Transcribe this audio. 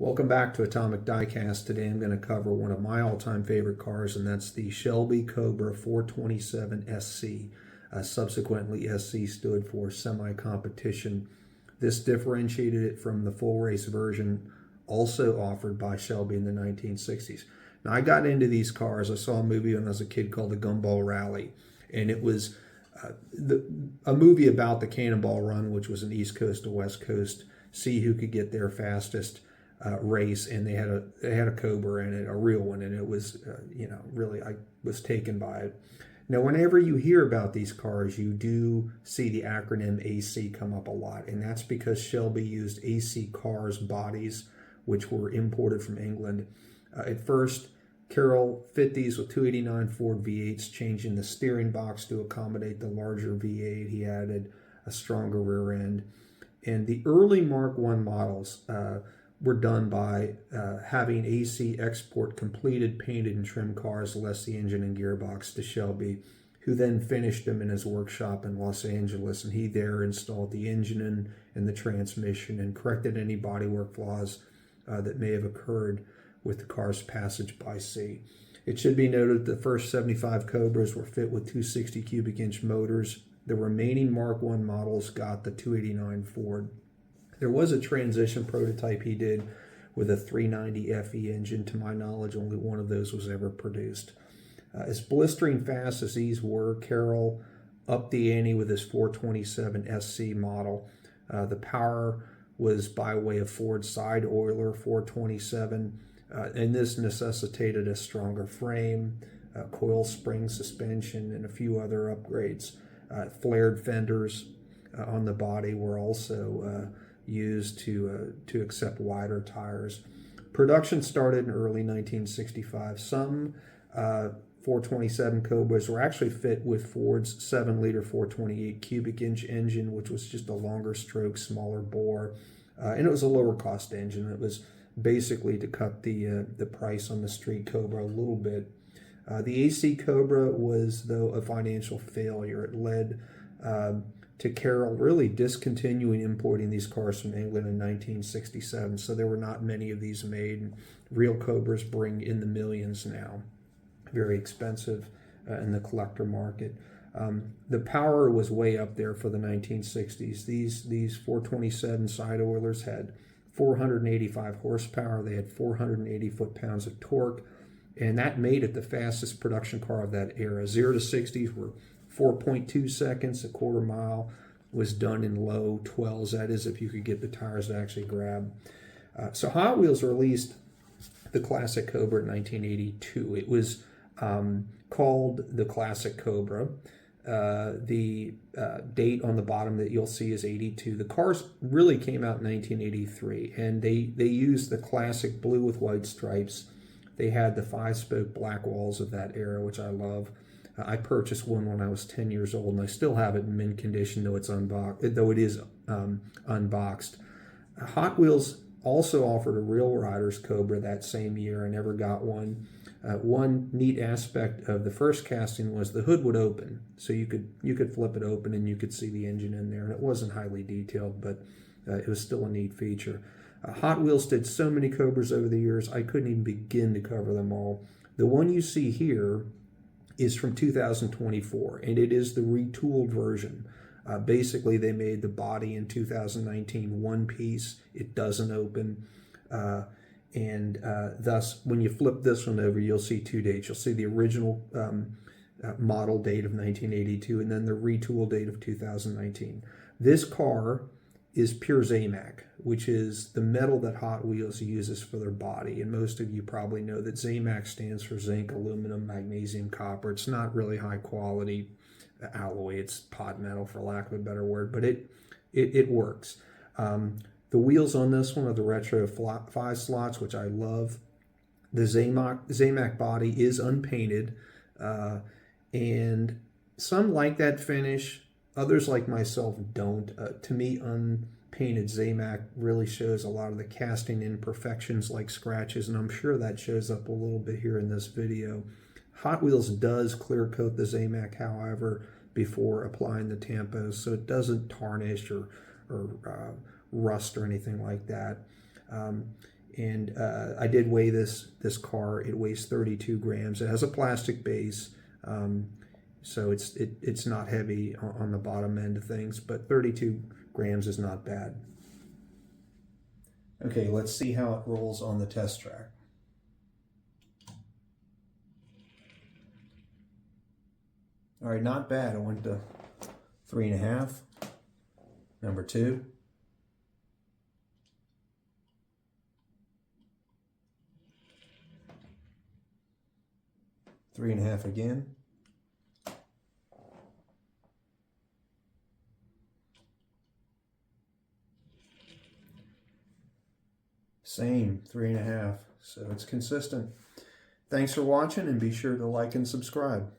Welcome back to Atomic Diecast. Today I'm going to cover one of my all-time favorite cars, and that's the Shelby Cobra 427 SC. Subsequently, SC stood for semi-competition. This differentiated it from the full race version also offered by Shelby in the 1960s. Now, I got into these cars. I saw a movie when I was a kid called The Gumball Rally, and it was a movie about the Cannonball Run, which was an East Coast to West Coast, see who could get there fastest race, and they had a Cobra in it, a real one, and it was really, I was taken by it. Now, whenever you hear about these cars, you do see the acronym AC come up a lot, and that's because Shelby used AC cars bodies, which were imported from England. At first, Carroll fit these with 289 Ford V8s, changing the steering box to accommodate the larger V8. He added a stronger rear end. And the early Mark I models were done by having AC export completed, painted, and trimmed cars, less the engine and gearbox, to Shelby, who then finished them in his workshop in Los Angeles. And he there installed the engine and the transmission and corrected any bodywork flaws that may have occurred with the car's passage by sea. It should be noted that the first 75 Cobras were fit with 260 cubic inch motors. The remaining Mark I models got the 289 Ford. There was a transition prototype he did with a 390 FE engine. To my knowledge, only one of those was ever produced. As blistering fast as these were, Carroll upped the ante with his 427 SC model. The power was by way of Ford side oiler 427, and this necessitated a stronger frame, coil spring suspension, and a few other upgrades. Flared fenders on the body were also used to accept wider tires. Production started in early 1965. Some 427 Cobras were actually fit with Ford's 7-liter 428 cubic inch engine, which was just a longer stroke, smaller bore, and it was a lower cost engine. It was basically to cut the price on the street Cobra a little bit. The AC Cobra was, though, a financial failure. It led to Carroll really discontinuing importing these cars from England in 1967, so there were not many of these made. Real Cobras bring in the millions now. Very expensive in the collector market. The power was way up there for the 1960s. These 427 side oilers had 485 horsepower. They had 480 foot-pounds of torque, and that made it the fastest production car of that era. 0 to 60s were 4.2 seconds. A quarter mile was done in low 12s. That is, if you could get the tires to actually grab. So Hot Wheels released the Classic Cobra in 1982. It was called the Classic Cobra. The date on the bottom that you'll see is 82. The cars really came out in 1983, and they used the classic blue with white stripes. They had the 5-spoke black walls of that era, which I love. I purchased one when I was 10 years old, and I still have it in mint condition, though it is unboxed. Hot Wheels also offered a Real Riders Cobra that same year. I never got one. One neat aspect of the first casting was the hood would open, so you could flip it open and you could see the engine in there. And it wasn't highly detailed, but it was still a neat feature. Hot Wheels did so many Cobras over the years, I couldn't even begin to cover them all. The one you see here is from 2024, and it is the retooled version. Basically, they made the body in 2019 one piece. It doesn't open. And thus, when you flip this one over, you'll see two dates. You'll see the original model date of 1982 and then the retool date of 2019. This car is pure Zamac, which is the metal that Hot Wheels uses for their body. And most of you probably know that Zamac stands for zinc, aluminum, magnesium, copper. It's not really high quality alloy. It's pod metal, for lack of a better word, but it works. The wheels on this one are the retro 5 slots, which I love. The Zamac body is unpainted, and some like that finish. Others, like myself, don't. To me, unpainted Zamac really shows a lot of the casting imperfections like scratches, and I'm sure that shows up a little bit here in this video. Hot Wheels does clear coat the Zamac, however, before applying the tampos, so it doesn't tarnish or rust or anything like that. And I did weigh this car. It weighs 32 grams. It has a plastic base, so it's not heavy on the bottom end of things, but 32 grams is not bad. Okay, let's see how it rolls on the test track. All right, not bad. I went to 3.5. Number 2. Three and a half again. Same, 3.5. So it's consistent. Thanks for watching, and be sure to like and subscribe.